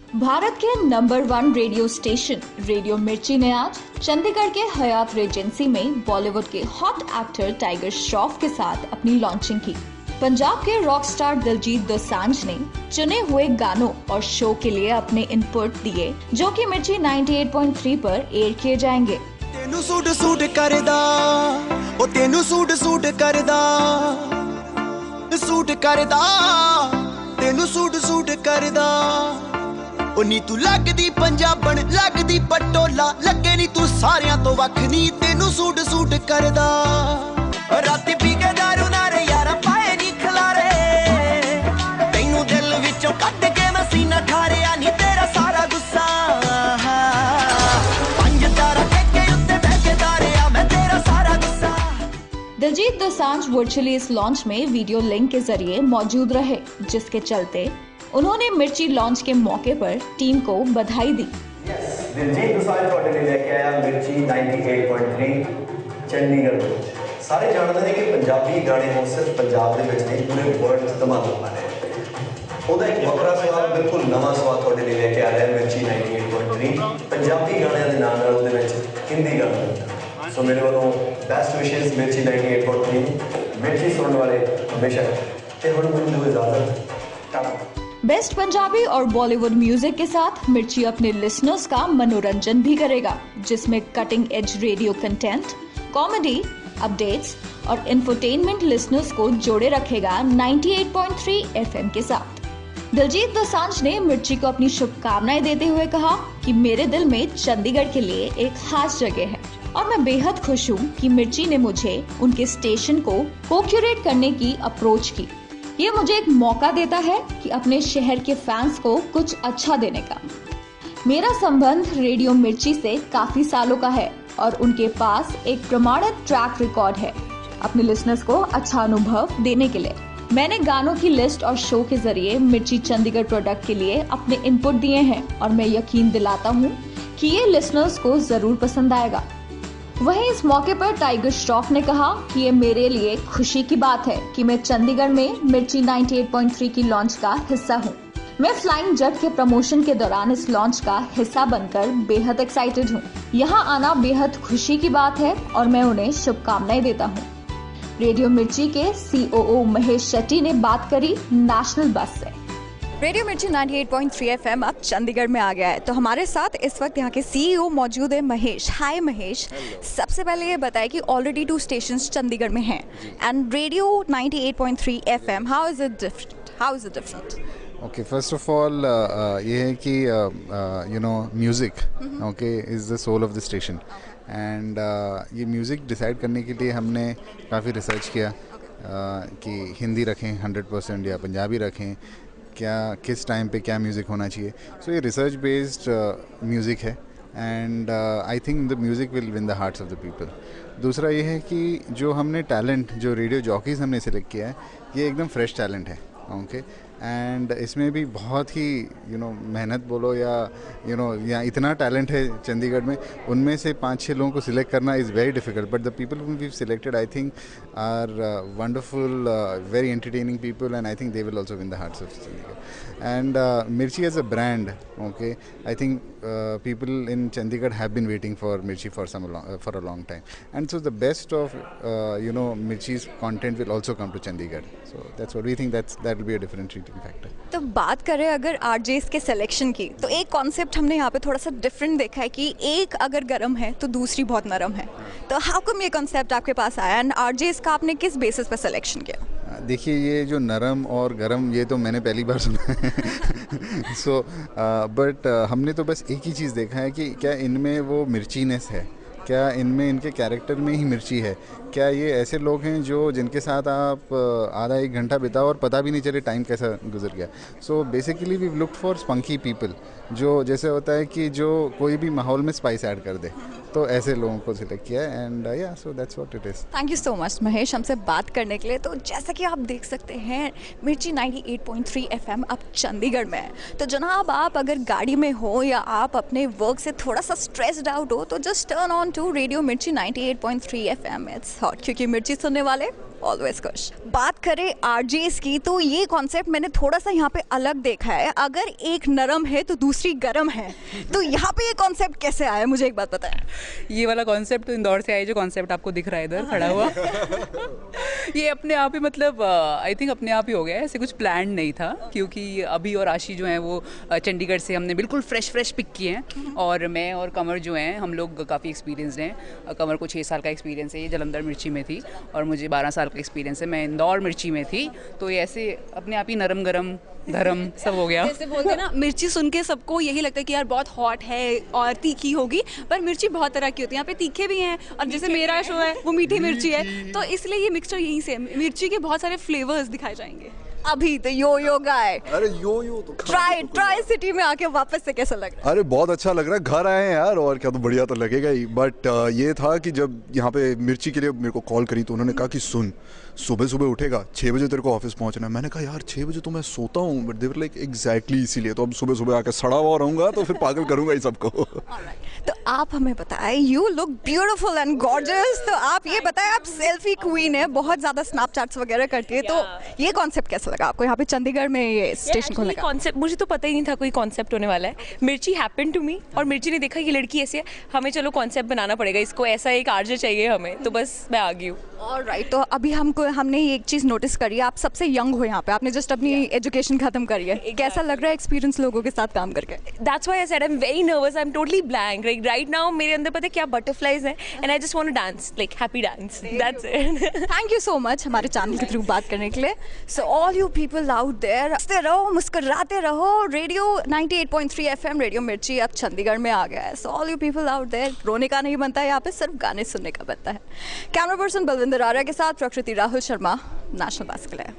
भारत के number 1 radio station radio मिर्ची ने आज चंडीगढ़ के हयात रेजेंसी में बॉलीवुड के हॉट एक्टर टाइगर श्रॉफ के साथ अपनी लॉन्चिंग की। पंजाब के रॉक स्टार दिलजीत दोसांझ ने चुने हुए गानों और शो के लिए अपने इनपुट दिए, जो कि मिर्ची 98.3 पर एयर किए जाएंगे। तेनू सूट सूट करदा, ओ तेनू सूट सूट करदा, सूट करदा, तेनू सूट सूट करदा। ओ नी तू लगदी पंजाबण, लगदी पटोला, लगे नी तू सारियां तो वख नी, तेनू सूट सूट करदा। राती पी के दारू नारे यारा पाए नी खलारे, तेनू दिल विचों कट के मैं सीना ठारिया नी तेरा सारा गुस्सा। दिलजीत दोसांझ वर्चुअली इस लॉन्च में वीडियो लिंक के जरिए मौजूद रहे, जिसके चलते उन्होंने मिर्ची लॉन्च के मौके पर टीम को बधाई दी। दिलजीत दोसांझ ਤੁਹਾਡੇ ਲਈ ਲੈ ਕੇ ਆਇਆ ਮਿਰਚੀ 98.3 ਚੰਡੀਗੜ੍ਹ ਵਿੱਚ। ਸਾਰੇ ਜਾਣਦੇ ਨੇ ਕਿ ਪੰਜਾਬੀ ਗਾਣੇ ਹੁਣ ਸਿਰਫ ਪੰਜਾਬ ਦੇ ਵਿੱਚ ਨਹੀਂ, ਪੂਰੇ ਵਰਲਡ 'ਚ ਧਮਾਲ ਪਾ ਰਹੇ ਨੇ। ਉਹਦਾ ਇੱਕ ਵੱਖਰਾ ਸਵਾਦ, ਬਿਲਕੁਲ ਨਵਾਂ ਸਵਾਦ ਤੁਹਾਡੇ ਲਈ ਲੈ ਕੇ ਆ ਰਿਹਾ ਮਿਰਚੀ 98.3 ਪੰਜਾਬੀ ਗਾਣਿਆਂ ਦੇ ਨਾਲ ਨਾਲ ਉਹਦੇ ਵਿੱਚ ਹਿੰਦੀ ਗਾਣੇ। ਸੋ ਮੇਰੇ ਵੱਲੋਂ बेस्ट विशेष मिर्ची 98.3 मिर्ची सुनने वाले हमेशा ते हुण मैनूं दिओ इजाजत, टाटा। बेस्ट पंजाबी और बॉलीवुड म्यूजिक के साथ मिर्ची अपने लिसनर्स का मनोरंजन भी करेगा, जिसमें cutting edge radio content, comedy, updates और इंफोटेनमेंट लिसनर्स को जोड़े रखेगा 98.3 FM के साथ। दिलजीत दोसांझ ने मिर्ची को अपनी शुभकामनाएं देते हुए कहा कि मेरे दिल में चंडीगढ़ के लिए एक खास जगह है और मैं बेहद खुश हूँ कि मिर्ची ने मुझे उनके स्टेशन को को-क्यूरेट करने की अप्रोच की। ये मुझे एक मौका देता है कि अपने शहर के फैंस को कुछ अच्छा देने का। मेरा संबंध रेडियो मिर्ची से काफी सालों का है और उनके पास एक प्रमाणित ट्रैक रिकॉर्ड है अपने लिसनर्स को अच्छा अनुभव देने के लिए। मैंने गानों की लिस्ट और शो के जरिए मिर्ची चंडीगढ़ प्रोडक्ट के लिए अपने इनपुट दिए हैं और मैं यकीन दिलाता हूँ कि ये लिसनर्स को जरूर पसंद आएगा। वहीं इस मौके पर टाइगर श्रॉफ ने कहा कि ये मेरे लिए खुशी की बात है कि मैं चंडीगढ़ में मिर्ची 98.3 की लॉन्च का हिस्सा हूँ। मैं फ्लाइंग जट के प्रमोशन के दौरान इस लॉन्च का हिस्सा बनकर बेहद एक्साइटेड हूँ। यहाँ आना बेहद खुशी की बात है और मैं उन्हें शुभकामनाएं देता हूँ। रेडियो मिर्ची के COO महेश शेट्टी ने बात करी नेशनल बस से। रेडियो मिर्ची 98.3 FM अब चंडीगढ़ में आ गया है, तो हमारे साथ इस वक्त यहाँ के CEO मौजूद है महेश। हाय महेश, सबसे पहले ये बताएं कि ऑलरेडी 2 स्टेशंस चंडीगढ़ में हैं and radio 98.3 FM, how is it different? Okay, first of all ये है कि you know music okay is the soul of the station and ये म्यूज़िक डिसाइड करने के लिए हमने काफ़ी रिसर्च किया कि हिंदी रखें 100% या पंजाबी रखें, क्या किस टाइम पे क्या म्यूज़िक होना चाहिए। सो ये रिसर्च बेस्ड म्यूज़िक है and I think the music will win the hearts of the people. दूसरा ये है कि जो हमने टैलेंट, जो रेडियो जॉकीज़ हमने सेलेक्ट किया है, ये एकदम फ्रेश टैलेंट है ओके एंड इसमें भी बहुत ही मेहनत बोलो या या इतना टैलेंट है चंडीगढ़ में, उनमें से 5-6 लोगों को सिलेक्ट करना is very difficult, but the people whom we've selected I think are wonderful, very entertaining people and I think they will also win the hearts of Chandigarh. And Mirchi as a brand, okay, I think people in Chandigarh have been waiting for Mirchi for a long time, and so the best of Mirchi's content will also come to Chandigarh. So that's what we think, that will be a differentiating factor. तो बात करें अगर RJs के selection की, तो एक concept हमने यहाँ पे थोड़ा सा डिफरेंट देखा है कि एक अगर गर्म है तो दूसरी बहुत नरम है, तो हाउ कम ये कॉन्सेप्ट आपके पास आया एंड RJs का आपने किस बेसिस पे सिलेक्शन किया? देखिए, ये जो नरम और गरम, ये तो मैंने पहली बार सुना है सो बट हमने तो बस एक ही चीज़ देखा है कि क्या इनमें वो मिर्चीनेस है, क्या इनमें इनके कैरेक्टर में ही मिर्ची है, क्या ये ऐसे लोग हैं जिनके साथ आप आधा 1 घंटा बिताओ और पता भी नहीं चले टाइम कैसा गुजर गया। So basically we looked for spunky people, जो जैसे होता है कि जो कोई भी माहौल में स्पाइस ऐड कर दे, तो ऐसे लोगों को सिलेक्ट किया है एंड या so that's what it is. Thank you so much Mahesh हमसे बात करने के लिए। तो जैसा कि आप देख सकते हैं मिर्ची 98.3 FM अब चंडीगढ़ में है, तो जनाब आप अगर गाड़ी में हो या आप अपने वर्क से थोड़ा सा स्ट्रेस्ड आउट हो, तो just turn on to radio Mirchi 98.3 FM। It's hot, क्योंकि मिर्ची सुनने वाले ऑलवेज खुश। बात करें आरजेस की तो ये कॉन्सेप्ट मैंने थोड़ा सा यहाँ पे अलग देखा है, अगर एक नरम है तो दूसरी गरम है, तो यहाँ पे ये कॉन्सेप्ट कैसे आया, मुझे एक बात बताएं। ये वाला कॉन्सेप्ट तो इंदौर से आया, जो कॉन्सेप्ट आपको दिख रहा है इधर खड़ा हुआ ये अपने आप ही मतलब आई थिंक अपने आप ही हो गया, ऐसे कुछ प्लान नहीं था, क्योंकि अभी और आशी जो हैं वो चंडीगढ़ से हमने बिल्कुल फ्रेश पिक किए हैं, और मैं और कमर जो हैं हम लोग काफ़ी एक्सपीरियंसड हैं। कमर को 6 साल का एक्सपीरियंस है, ये जलंधर मिर्ची में थी, और मुझे 12 साल का एक्सपीरियंस है, मैं इंदौर मिर्ची में थी, तो ये ऐसे अपने आप ही नरम गरम धर्म सब हो गया। जैसे बोलते हैं ना, मिर्ची सुन के सबको यही लगता है कि यार बहुत हॉट है और तीखी होगी, पर मिर्ची बहुत तरह की होती है, यहाँ पे तीखे भी हैं, और जैसे मेरा शो है वो मीठी मिर्ची है, तो इसलिए ये मिक्सचर यहीं से है, मिर्ची के बहुत सारे फ्लेवर्स दिखाए जाएंगे। अभी तो यो गाय, अरे यो तो ट्राई सिटी में आके वापस से कैसा लग रहा है? अरे बहुत अच्छा लग रहा है, घर आए हैं यार, और क्या, तो बढ़िया तो लगेगा ही। बट ये था कि जब यहाँ पे मिर्ची के लिए मेरे को कॉल करी तो उन्होंने कहा कि सुन, सुबह उठेगा 6 बजे तेरे को ऑफिस पहुंचना है। मैंने कहा यार 6 बजे तो मैं सोता हूँ, बट देवर लाइक एग्जैक्टली इसीलिए तो अब सुबह आकर सड़ा हुआ रहूंगा, तो फिर पागल करूंगा ही सबको। तो आप हमें बताएं, you look beautiful and gorgeous, तो आप ये बताएं, आप सेल्फी क्वीन है, बहुत ज्यादा स्नैपचैट्स वगैरह करती है, तो ये कॉन्सेप्ट कैसा लगा आपको यहाँ पे चंडीगढ़ में ये स्टेशन खोलने का? कॉन्सेप्ट मुझे तो पता ही नहीं था कोई कॉन्सेप्ट होने वाला है। मिर्ची हैपन टू मी, और मिर्ची ने देखा ये लड़की ऐसी है, हमें चलो कॉन्सेप्ट बनाना पड़ेगा, इसको ऐसा एक आरजे चाहिए हमें, तो बस मैं आ गई हूँ। ऑलराइट, तो अभी हमने एक चीज़ नोटिस करी है, आप सबसे यंग हो यहाँ पे, आपने जस्ट अपनी एजुकेशन खत्म करी है, कैसा लग रहा है एक्सपीरियंस लोगों के साथ काम करके? That's why I said I'm very nervous, I'm totally blank, like right now मेरे अंदर पता है क्या बटरफ्लाइज हैं, and I just want to dance, like happy dance, that's it. Thank you so much हमारे चैनल के थ्रू बात करने के लिए। So all you people out there, हंसते रहो, मुस्कुराते रहो, रेडियो 98.3 FM रेडियो मिर्ची अब चंडीगढ़ में आ गया है। So all you people out there, रोने का नहीं बनता है यहाँ पे, सिर्फ गाने सुनने का बनता है। कैमरा पर्सन बलविंदर आर्या के साथ प्रकृति राहुल शर्मा, नेशनल बास्केटबॉल।